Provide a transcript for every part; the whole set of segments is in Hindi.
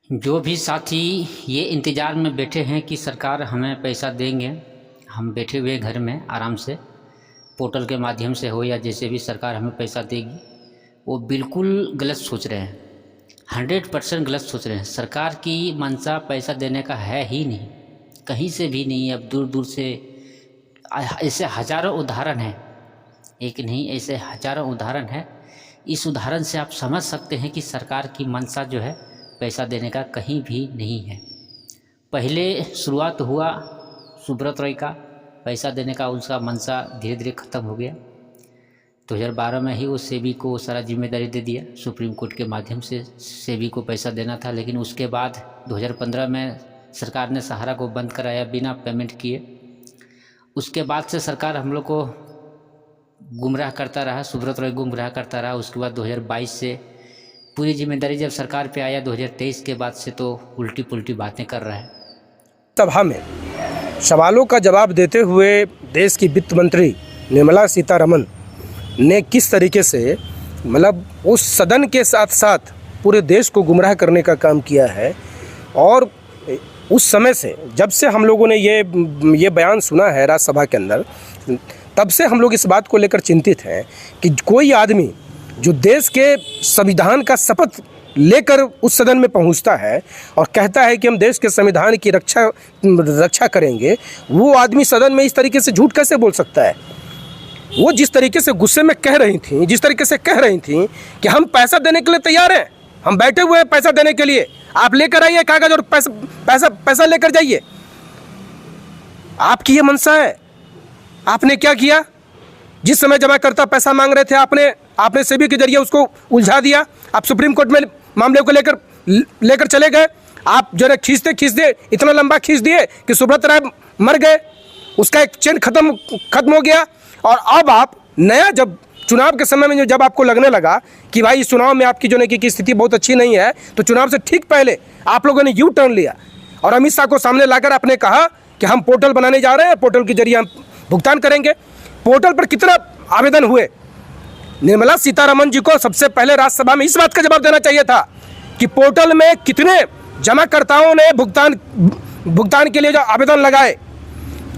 जो भी साथी ये इंतज़ार में बैठे हैं कि सरकार हमें पैसा देंगे, हम बैठे हुए घर में आराम से पोर्टल के माध्यम से हो या जैसे भी सरकार हमें पैसा देगी, वो बिल्कुल गलत सोच रहे हैं। 100% गलत सोच रहे हैं। सरकार की मंशा पैसा देने का है ही नहीं, कहीं से भी नहीं। अब दूर दूर से ऐसे हज़ारों उदाहरण हैं, एक नहीं ऐसे हज़ारों उदाहरण हैं। इस उदाहरण से आप समझ सकते हैं कि सरकार की मंशा जो है पैसा देने का कहीं भी नहीं है। पहले शुरुआत हुआ सुब्रत रॉय का पैसा देने का, उसका मंशा धीरे धीरे ख़त्म हो गया। 2012 में ही वो सेबी को सारा जिम्मेदारी दे दिया, सुप्रीम कोर्ट के माध्यम से सेबी को पैसा देना था। लेकिन उसके बाद 2015 में सरकार ने सहारा को बंद कराया बिना पेमेंट किए। उसके बाद से सरकार हम लोग को गुमराह करता रहा, सुब्रत रॉय गुमराह करता रहा। उसके बाद 2022 से पूरी जिम्मेदारी जब सरकार पे आया 2023 के बाद से तो उल्टी पुल्टी बातें कर रहा है। सभा में सवालों का जवाब देते हुए देश की वित्त मंत्री निर्मला सीतारमण ने किस तरीके से उस सदन के साथ साथ पूरे देश को गुमराह करने का काम किया है। और उस समय से जब से हम लोगों ने ये बयान सुना है राज्यसभा के अंदर, तब से हम लोग इस बात को लेकर चिंतित हैं कि कोई आदमी जो देश के संविधान का शपथ लेकर उस सदन में पहुंचता है और कहता है कि हम देश के संविधान की रक्षा करेंगे, वो आदमी सदन में इस तरीके से झूठ कैसे बोल सकता है। वो जिस तरीके से गुस्से में कह रही थी, जिस तरीके से कह रही थी कि हम पैसा देने के लिए तैयार हैं, हम बैठे हुए हैं पैसा देने के लिए, आप लेकर आइए कागज और पैसा लेकर जाइए। आपकी ये मंशा है। आपने क्या किया? जिस समय जमाकर्ता पैसा मांग रहे थे, आपने सेबी के जरिए उसको उलझा दिया। आप सुप्रीम कोर्ट में मामले को लेकर चले गए। आप जो है खींचते इतना लंबा खींच दिए कि सुब्रत राय मर गए, उसका एक चेन खत्म हो गया। और अब आप नया जब चुनाव के समय में जब आपको लगने लगा कि भाई इस चुनाव में आपकी जो है कि स्थिति बहुत अच्छी नहीं है, तो चुनाव से ठीक पहले आप लोगों ने यू टर्न लिया और अमित शाह को सामने लाकर आपने कहा कि हम पोर्टल बनाने जा रहे हैं, पोर्टल के जरिए हम भुगतान करेंगे। पोर्टल पर कितना आवेदन हुए? निर्मला सीतारमण जी को सबसे पहले राज्यसभा में इस बात का जवाब देना चाहिए था कि पोर्टल में कितने जमाकर्ताओं ने भुगतान के लिए जो आवेदन लगाए,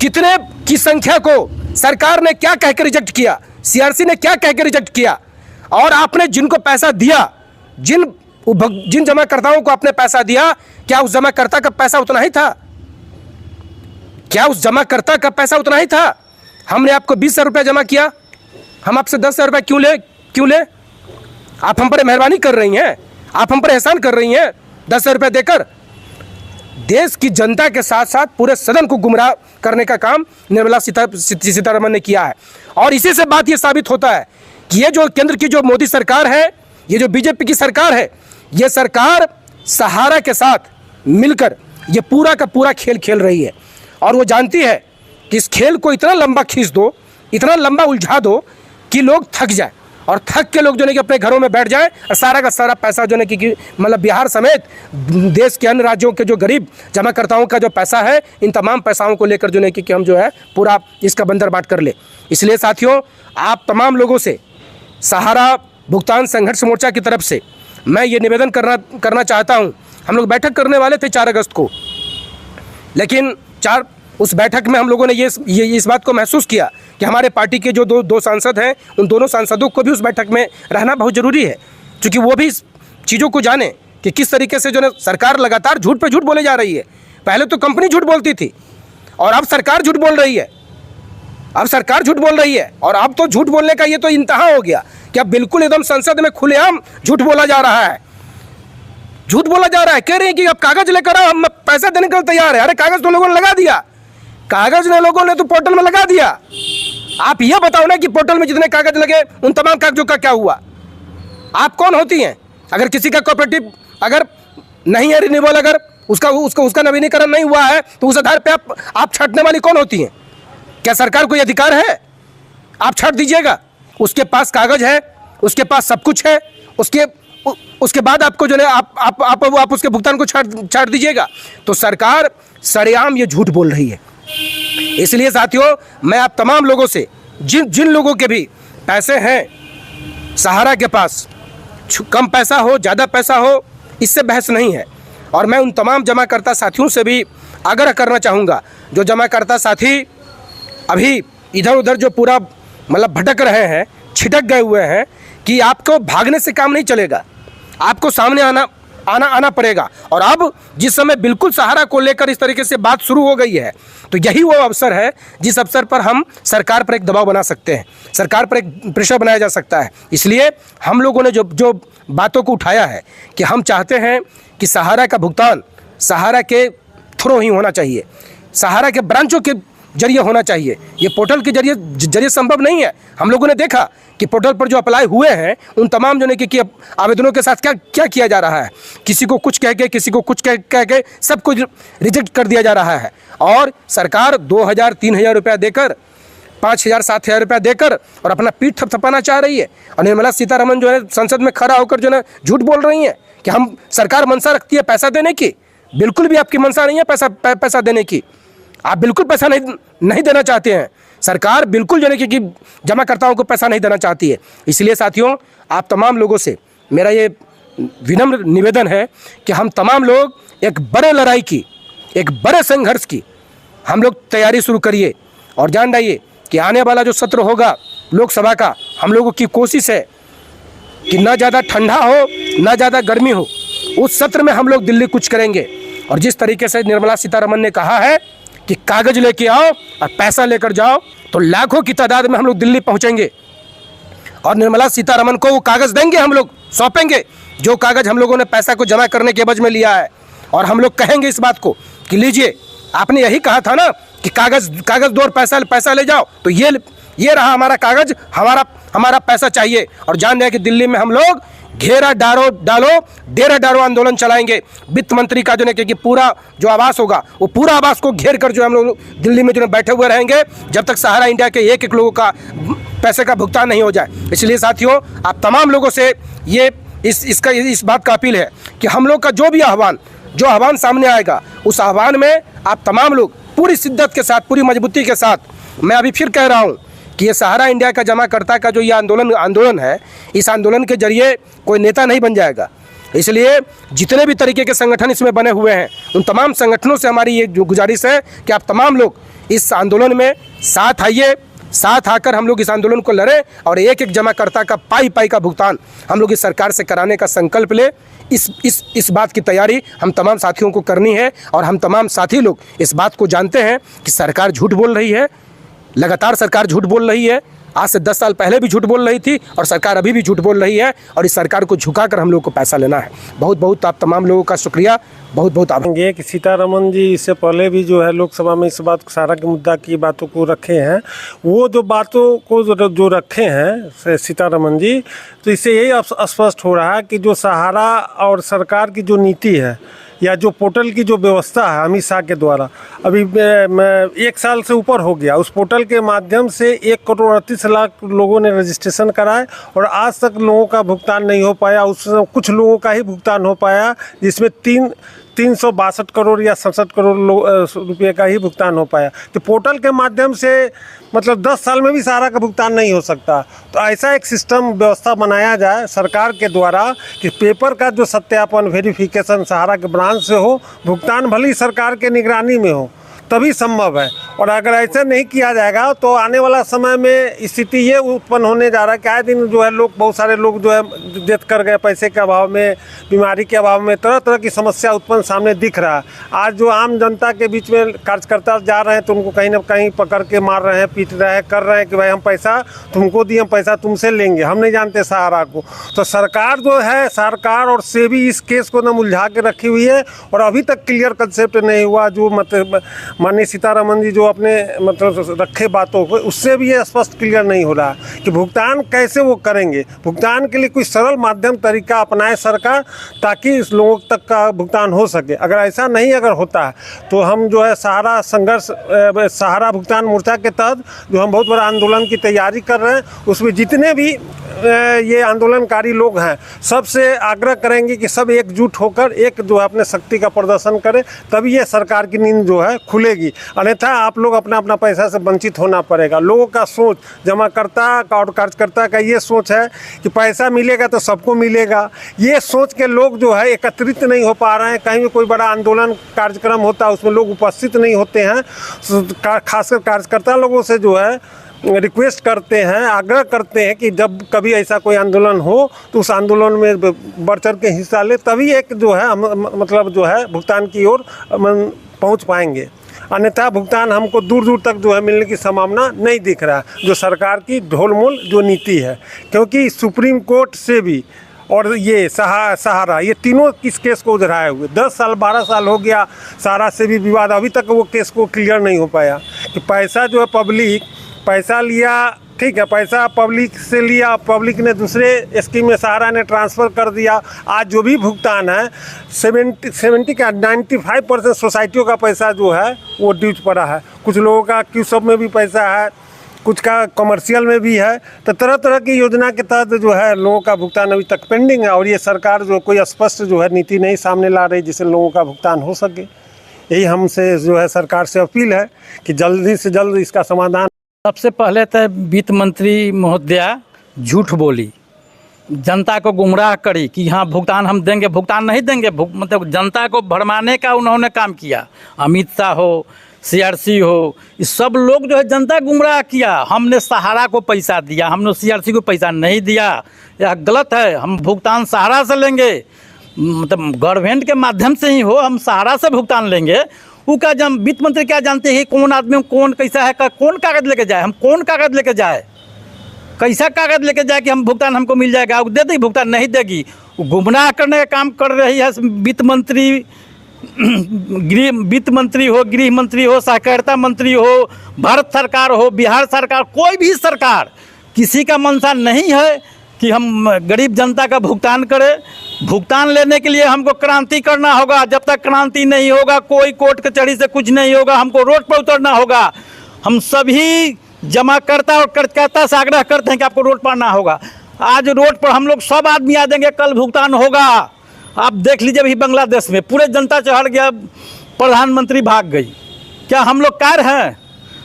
कितने की संख्या को सरकार ने क्या कहकर रिजेक्ट किया, सीआरसी ने क्या कहकर रिजेक्ट किया। और आपने जिनको पैसा दिया, जिन जमाकर्ताओं को आपने पैसा दिया, क्या उस जमाकर्ता का पैसा उतना ही था? क्या उस जमाकर्ता का पैसा उतना ही था? हमने आपको 20,000 रुपया जमा किया, हम आपसे 10,000 रुपया क्यों ले? आप हम पर मेहरबानी कर रही हैं, आप हम पर एहसान कर रही हैं 10,000 रुपया देकर। देश की जनता के साथ साथ पूरे सदन को गुमराह करने का काम निर्मला सीतारमण ने किया है। और इसी से बात ये साबित होता है कि ये जो केंद्र की जो मोदी सरकार है, ये जो बीजेपी की सरकार है, ये सरकार सहारा के साथ मिलकर ये पूरा का पूरा खेल खेल रही है। और वो जानती है कि इस खेल को इतना लंबा खींच दो, इतना लंबा उलझा दो कि लोग थक जाए और थक के लोग जो है कि अपने घरों में बैठ जाए और सारा का सारा पैसा जो है कि बिहार समेत देश के अन्य राज्यों के जो गरीब जमाकर्ताओं का जो पैसा है, इन तमाम पैसाओं को लेकर जो है कि हम जो है पूरा इसका बंदर बाट कर ले। इसलिए साथियों, आप तमाम लोगों से सहारा भुगतान संघर्ष मोर्चा की तरफ से मैं ये निवेदन करना चाहता हूँ। हम लोग बैठक करने वाले थे 4 अगस्त को, लेकिन उस बैठक में हम लोगों ने ये इस बात को महसूस किया कि हमारे पार्टी के जो दो सांसद हैं, उन दोनों सांसदों को भी उस बैठक में रहना बहुत ज़रूरी है, क्योंकि वो भी इस चीज़ों को जाने कि किस तरीके से जो है सरकार लगातार झूठ पे झूठ बोले जा रही है। पहले तो कंपनी झूठ बोलती थी और अब सरकार झूठ बोल रही है। और अब तो झूठ बोलने का ये तो इंतहा हो गया कि अब बिल्कुल एकदम संसद में खुलेआम झूठ बोला जा रहा है। कह रहे हैं कि अब कागज लेकर आओ, हम पैसा देने के लिए तैयार है। अरे कागज तो लोगों ने लगा दिया, लोगों ने तो पोर्टल में लगा दिया। आप ये बताओ ना कि पोर्टल में जितने कागज लगे उन तमाम कागजों का क्या हुआ? आप कौन होती हैं? अगर किसी का कोऑपरेटिव अगर नहीं है, रिन्यूएबल अगर उसका नवीनीकरण नहीं हुआ है, तो उस आधार पे आप छांटने वाली कौन होती हैं? क्या सरकार को ये अधिकार है? आप छांट दीजिएगा। उसके पास कागज है, उसके पास सब कुछ है, उसके बाद आपको जो है आप उसके भुगतान को छाट दीजिएगा। तो सरकार सरेआम ये झूठ बोल रही है। इसलिए साथियों, मैं आप तमाम लोगों से, जिन लोगों के भी पैसे हैं सहारा के पास, कम पैसा हो ज़्यादा पैसा हो, इससे बहस नहीं है। और मैं उन तमाम जमाकर्ता साथियों से भी आग्रह करना चाहूँगा, जो जमाकर्ता साथी अभी इधर उधर जो पूरा मतलब भटक रहे हैं, छिटक गए हुए हैं, कि आपको भागने से काम नहीं चलेगा, आपको सामने आना पड़ेगा। और अब जिस समय बिल्कुल सहारा को लेकर इस तरीके से बात शुरू हो गई है, तो यही वो अवसर है जिस अवसर पर हम सरकार पर एक दबाव बना सकते हैं, सरकार पर एक प्रेशर बनाया जा सकता है। इसलिए हम लोगों ने जो बातों को उठाया है कि हम चाहते हैं कि सहारा का भुगतान सहारा के थ्रू ही होना चाहिए, सहारा के ब्रांचों के जरिए होना चाहिए। ये पोर्टल के जरिए संभव नहीं है। हम लोगों ने देखा कि पोर्टल पर जो अप्लाई हुए हैं उन तमाम जो ने कि आवेदनों के साथ क्या किया जा रहा है, किसी को कुछ कह के, किसी को कुछ कह के सब कुछ रिजेक्ट कर दिया जा रहा है। और सरकार 2,000-3,000 रुपया देकर, 5,000-7,000 रुपया देकर और अपना पीठ थपथपाना चाह रही है। और निर्मला सीतारमण जो है संसद में खड़ा होकर जो है झूठ बोल रही हैं कि हम सरकार मनसा रखती है पैसा देने की। बिल्कुल भी आपकी मनसा नहीं है पैसा देने की, आप बिल्कुल पैसा नहीं देना चाहते हैं। सरकार बिल्कुल जो है कि जमाकर्ताओं को पैसा नहीं देना चाहती है। इसलिए साथियों, आप तमाम लोगों से मेरा ये विनम्र निवेदन है कि हम तमाम लोग एक बड़े लड़ाई की, एक बड़े संघर्ष की हम लोग तैयारी शुरू करिए। और जान जाइए कि आने वाला जो सत्र होगा लोकसभा का, हम लोगों की कोशिश है कि ना ज़्यादा ठंडा हो ना ज़्यादा गर्मी हो, उस सत्र में हम लोग दिल्ली कूच करेंगे। और जिस तरीके से निर्मला सीतारमण ने कहा है कि कागज लेके आओ और पैसा लेकर जाओ, तो लाखों की तादाद में हम लोग दिल्ली पहुंचेंगे और निर्मला सीतारमण को वो कागज देंगे, हम लोग सौंपेंगे जो कागज हम लोगों ने पैसा को जमा करने के एवज में लिया है। और हम लोग कहेंगे इस बात को कि लीजिए, आपने यही कहा था ना कि कागज दो और पैसा ले जाओ, तो ये रहा हमारा कागज, हमारा पैसा चाहिए। और जान रहे कि दिल्ली में हम लोग घेरा डेरा डालो आंदोलन चलाएंगे। वित्त मंत्री का जो है कि पूरा जो आवास होगा, वो पूरा आवास को घेर कर जो हम लोग दिल्ली में जो है बैठे हुए रहेंगे जब तक सहारा इंडिया के एक लोगों का पैसे का भुगतान नहीं हो जाए। इसलिए साथियों, आप तमाम लोगों से ये इस बात का अपील है कि हम लोग का जो आह्वान सामने आएगा, उस आह्वान में आप तमाम लोग पूरी शिद्दत के साथ, पूरी मजबूती के साथ, मैं अभी फिर कह रहा हूँ कि ये सहारा इंडिया का जमाकर्ता का जो ये आंदोलन है, इस आंदोलन के जरिए कोई नेता नहीं बन जाएगा। इसलिए जितने भी तरीके के संगठन इसमें बने हुए हैं, उन तमाम संगठनों से हमारी ये जो गुजारिश है कि आप तमाम लोग इस आंदोलन में साथ आइए, साथ आकर हम लोग इस आंदोलन को लड़ें और एक जमाकर्ता का पाई का भुगतान हम लोग इस सरकार से कराने का संकल्प ले। इस बात की तैयारी हम तमाम साथियों को करनी है। और हम तमाम साथी लोग इस बात को जानते हैं कि सरकार झूठ बोल रही है, लगातार सरकार झूठ बोल रही है। आज से 10 साल पहले भी झूठ बोल रही थी और सरकार अभी भी झूठ बोल रही है। और इस सरकार को झुकाकर हम लोग को पैसा लेना है। बहुत बहुत आप तमाम लोगों का शुक्रिया, बहुत बहुत आभार। ये कि सीतारमण जी इससे पहले भी जो है लोकसभा में इस बात सहारा के मुद्दा की बातों को रखे हैं। वो जो बातों को जो रखे हैं सीतारमण जी, तो इससे यही स्पष्ट हो रहा है कि जो सहारा और सरकार की जो नीति है या जो पोर्टल की जो व्यवस्था है अमित शाह के द्वारा, अभी 1 साल से ऊपर हो गया, उस पोर्टल के माध्यम से 1,38,00,000 लोगों ने रजिस्ट्रेशन कराए और आज तक लोगों का भुगतान नहीं हो पाया। उसमें कुछ लोगों का ही भुगतान हो पाया, जिसमें 362 करोड़ या 67 करोड़ रुपये का ही भुगतान हो पाया। तो पोर्टल के माध्यम से मतलब 10 साल में भी सहारा का भुगतान नहीं हो सकता। तो ऐसा एक सिस्टम व्यवस्था बनाया जाए सरकार के द्वारा कि पेपर का जो सत्यापन, वेरिफिकेशन सहारा के ब्रांच से हो, भुगतान भले ही सरकार के निगरानी में हो, तभी संभव है। और अगर ऐसा नहीं किया जाएगा तो आने वाला समय में स्थिति ये उत्पन्न होने जा रहा है कि आए दिन जो है बहुत सारे लोग जो है डेथ कर गए, पैसे के अभाव में, बीमारी के अभाव में, तरह तरह की समस्या उत्पन्न सामने दिख रहा है। आज जो आम जनता के बीच में कार्यकर्ता जा रहे हैं तो उनको कहीं ना कहीं पकड़ के मार रहे हैं, पीट रहे हैं, कर रहे हैं कि भाई हम पैसा तुमको दिए, हम पैसा तुमसे लेंगे, हम नहीं जानते सहारा को। तो सरकार जो है, सरकार और सेबी इस केस को न उलझा के रखी हुई है और अभी तक क्लियर कंसेप्ट नहीं हुआ। जो मतलब माननीय सीतारमण जी जो अपने मतलब रखे बातों को, उससे भी ये स्पष्ट क्लियर नहीं हो रहा कि भुगतान कैसे वो करेंगे। भुगतान के लिए कोई सरल माध्यम तरीका अपनाए सरकार, ताकि इस लोगों तक का भुगतान हो सके। अगर ऐसा नहीं होता है तो हम जो है सहारा भुगतान मोर्चा के तहत जो हम बहुत बड़ा आंदोलन की तैयारी कर रहे हैं, उसमें जितने भी ये आंदोलनकारी लोग हैं सबसे आग्रह करेंगे कि सब एकजुट होकर एक जो है अपने शक्ति का प्रदर्शन करें, तभी ये सरकार की नींद जो है खुलेगी। अन्यथा आप लोग अपना अपना पैसा से वंचित होना पड़ेगा। लोगों का सोच, जमाकर्ता का और कार्यकर्ता का ये सोच है कि पैसा मिलेगा तो सबको मिलेगा। ये सोच के लोग जो है एकत्रित नहीं हो पा रहे हैं। कहीं भी कोई बड़ा आंदोलन कार्यक्रम होता है उसमें लोग उपस्थित नहीं होते हैं। खासकर कार्यकर्ता लोगों से जो है रिक्वेस्ट करते हैं, आग्रह करते हैं कि जब कभी ऐसा कोई आंदोलन हो तो उस आंदोलन में बढ़ चढ़ के हिस्सा ले, तभी एक जो है मतलब जो है भुगतान की ओर पहुंच पाएंगे। अन्यथा भुगतान हमको दूर दूर तक जो है मिलने की संभावना नहीं दिख रहा है, जो सरकार की ढोलमोल जो नीति है। क्योंकि सुप्रीम कोर्ट से भी और ये सहारा, ये तीनों किस केस को उधराए हुए 10 साल 12 साल हो गया। सहारा से भी विवाद, अभी तक वो केस को क्लियर नहीं हो पाया कि पैसा जो है पब्लिक पैसा लिया, ठीक है, पैसा पब्लिक से लिया, पब्लिक ने दूसरे स्कीम में सहारा ने ट्रांसफ़र कर दिया। आज जो भी भुगतान है 70 का 95% सोसाइटियों का पैसा जो है वो ड्यूज पड़ा है। कुछ लोगों का क्यूसब में भी पैसा है, कुछ का कमर्शियल में भी है। तो तरह तरह की योजना के तहत जो है लोगों का भुगतान अभी तक पेंडिंग है, और ये सरकार जो कोई स्पष्ट जो है नीति नहीं सामने ला रही जिससे लोगों का भुगतान हो सके। यही हमसे जो है सरकार से अपील है कि जल्दी से जल्द इसका समाधान। सबसे पहले तो वित्त मंत्री महोदया झूठ बोली, जनता को गुमराह करी कि हाँ भुगतान हम देंगे, भुगतान नहीं देंगे। मतलब जनता को भरमाने का उन्होंने काम किया। अमित शाह हो, CRC हो, ये सब लोग जो है जनता गुमराह किया। हमने सहारा को पैसा दिया, हमने CRC को पैसा नहीं दिया, यह गलत है। हम भुगतान सहारा से लेंगे, मतलब गवर्नमेंट के माध्यम से ही हो, हम सहारा से भुगतान लेंगे। उसका जब वित्त मंत्री क्या जानते हैं कौन आदमी कौन कैसा है, कौन कागज़ लेके जाए, हम कौन कागज़ लेके जाए, कैसा कागज़ लेके जाए कि हम भुगतान हमको मिल जाएगा, वो दे देगी, भुगतान नहीं देगी। गुमराह करने का काम कर रही है वित्त मंत्री। वित्त मंत्री हो, गृह मंत्री हो, सहकारिता मंत्री हो, भारत सरकार हो, बिहार सरकार, कोई भी सरकार, किसी का मंशा नहीं है कि हम गरीब जनता का भुगतान करें। भुगतान लेने के लिए हमको क्रांति करना होगा। जब तक क्रांति नहीं होगा कोई कोर्ट कचहरी से कुछ नहीं होगा, हमको रोड पर उतरना होगा। हम सभी जमाकर्ता और कार्यकर्ता से आग्रह करते हैं कि आपको रोड पर आना होगा। आज रोड पर हम लोग सब आदमी आ देंगे, कल भुगतान होगा। आप देख लीजिए अभी बांग्लादेश में पूरे जनता चढ़ गया, प्रधानमंत्री भाग गई। क्या हम लोग कार हैं?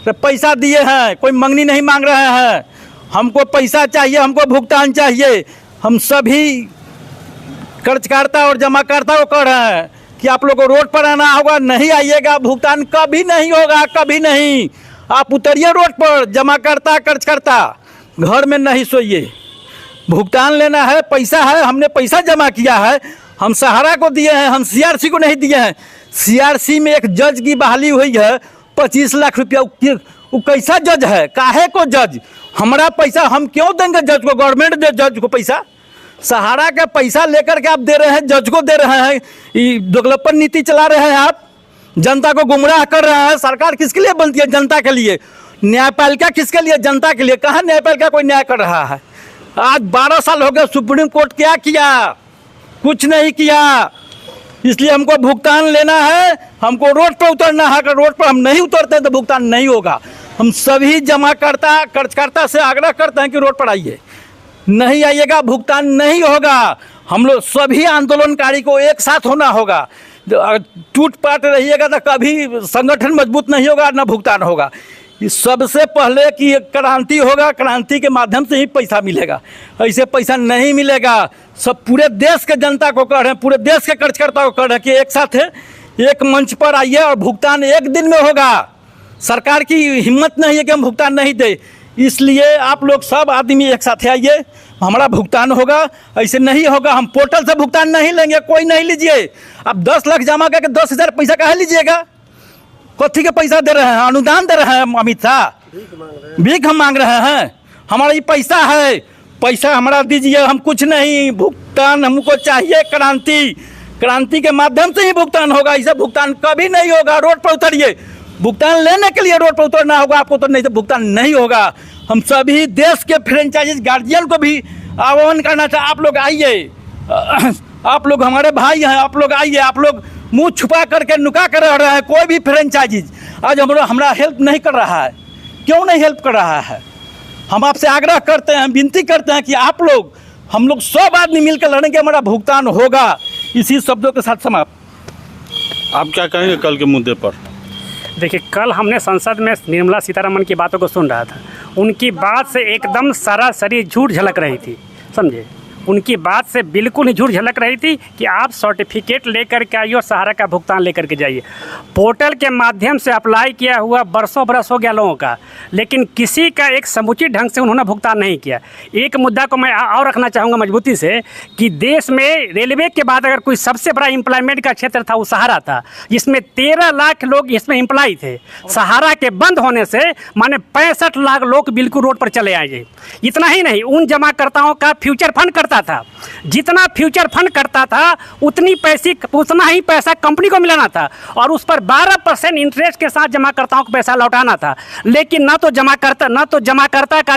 तो पैसा दिए हैं, कोई मंगनी नहीं मांग रहे हैं। हमको पैसा चाहिए, हमको भुगतान चाहिए। हम सभी कर्जकर्ता और जमाकर्ता को कह रहे हैं कि आप लोग को रोड पर आना होगा, नहीं आइएगा भुगतान कभी नहीं होगा, कभी नहीं। आप उतरिए रोड पर, जमाकर्ता कर्जकर्ता घर में नहीं सोइए। भुगतान लेना है, पैसा है, हमने पैसा जमा किया है, हम सहारा को दिए हैं, हम CRC को नहीं दिए हैं। CRC में एक जज की बहाली हुई है 25 लाख रुपया। वो कैसा जज है? काहे को जज? हमारा पैसा हम क्यों देंगे जज को? गवर्नमेंट दे जज को पैसा। सहारा का पैसा लेकर के आप दे रहे हैं, जज को दे रहे हैं। ये दोगलपन नीति चला रहे हैं आप, जनता को गुमराह कर रहे हैं। सरकार किसके लिए बनती है? जनता के लिए। न्यायपालिका किसके लिए? जनता के लिए। कहाँ न्यायपालिका कोई न्याय कर रहा है? आज 12 साल हो गए, सुप्रीम कोर्ट क्या किया? कुछ नहीं किया। इसलिए हमको भुगतान लेना है, हमको रोड पर उतरना है। अगर रोड पर हम नहीं उतरते तो भुगतान नहीं होगा। हम सभी जमाकर्ता कर्जकर्ता से आग्रह करते हैं कि रोड पर आइए, नहीं आइएगा भुगतान नहीं होगा। हम लोग सभी आंदोलनकारी को एक साथ होना होगा। टूट पाट रहिएगा तो कभी संगठन मजबूत नहीं होगा, ना भुगतान होगा। सबसे पहले कि क्रांति होगा, क्रांति के माध्यम से ही पैसा मिलेगा, ऐसे पैसा नहीं मिलेगा। सब पूरे देश के जनता को कह रहे हैं, पूरे देश के कर्जकर्ता को कह रहे हैं कि एक साथ है, एक मंच पर आइए और भुगतान एक दिन में होगा। सरकार की हिम्मत नहीं है कि हम भुगतान नहीं दे, इसलिए आप लोग सब आदमी एक साथ आइए, हमारा भुगतान होगा। ऐसे नहीं होगा, हम पोर्टल से भुगतान नहीं लेंगे, कोई नहीं लीजिए। आप 10 लाख जमा करके 10,000 पैसा कहाँ लीजिएगा? कथी के पैसा दे रहे हैं? अनुदान दे रहे हैं अमित शाह, भीख हम मांग रहे हैं। हमारा ये पैसा है, पैसा हमारा दीजिए, हम कुछ नहीं। भुगतान हमको चाहिए, क्रांति, क्रांति के माध्यम से ही भुगतान होगा। इसे भुगतान कभी नहीं होगा। रोड पर उतरिए, भुगतान लेने के लिए रोड पर उतरना होगा आपको, तो नहीं तो भुगतान नहीं होगा। हम सभी देश के फ्रेंचाइजीज गार्जियन को भी आह्वान करना चाहते, आप लोग आइए, आप लोग हमारे भाई हैं, आप लोग आइए। आप लोग मुंह छुपा करके नुका कर रह रहे हैं। कोई भी फ्रेंचाइजीज आज हमारा हेल्प नहीं कर रहा है। क्यों नहीं हेल्प कर रहा है? हम आपसे आग्रह करते हैं, विनती करते हैं कि आप लोग, हम लोग 100 आदमी मिलकर लड़ेंगे, हमारा भुगतान होगा। इसी शब्दों के साथ समाप्त। आप क्या कहेंगे कल के मुद्दे पर? देखिए, कल हमने संसद में निर्मला सीतारमण की बातों को सुन रहा था। उनकी बात से एकदम सरासरी झूठ झलक रही थी, समझे। उनकी बात से बिल्कुल ही झूठ झलक रही थी कि आप सर्टिफिकेट लेकर के आइए और सहारा का भुगतान लेकर के जाइए। पोर्टल के माध्यम से अप्लाई किया हुआ बरसों बरस हो गया लोगों का, लेकिन किसी का एक समुचित ढंग से उन्होंने भुगतान नहीं किया। एक मुद्दा को मैं और रखना चाहूँगा मजबूती से कि देश में रेलवे के बाद अगर कोई सबसे बड़ा एम्प्लॉयमेंट का क्षेत्र था वो सहारा था, जिसमें 13 लाख लोग इसमें एम्प्लॉय थे। सहारा के बंद होने से माने 65 लाख लोग बिल्कुल रोड पर चले आए। इतना ही नहीं, उन जमाकर्ताओं का फ्यूचर फंड करता था। जितना फ्यूचर फंड करता था उतना ही पैसा कंपनी को मिलाना था और उस पर 12% इंटरेस्ट के साथ जमाकर्ताओं को पैसा लौटाना था। लेकिन ना तो जमाकर्ता का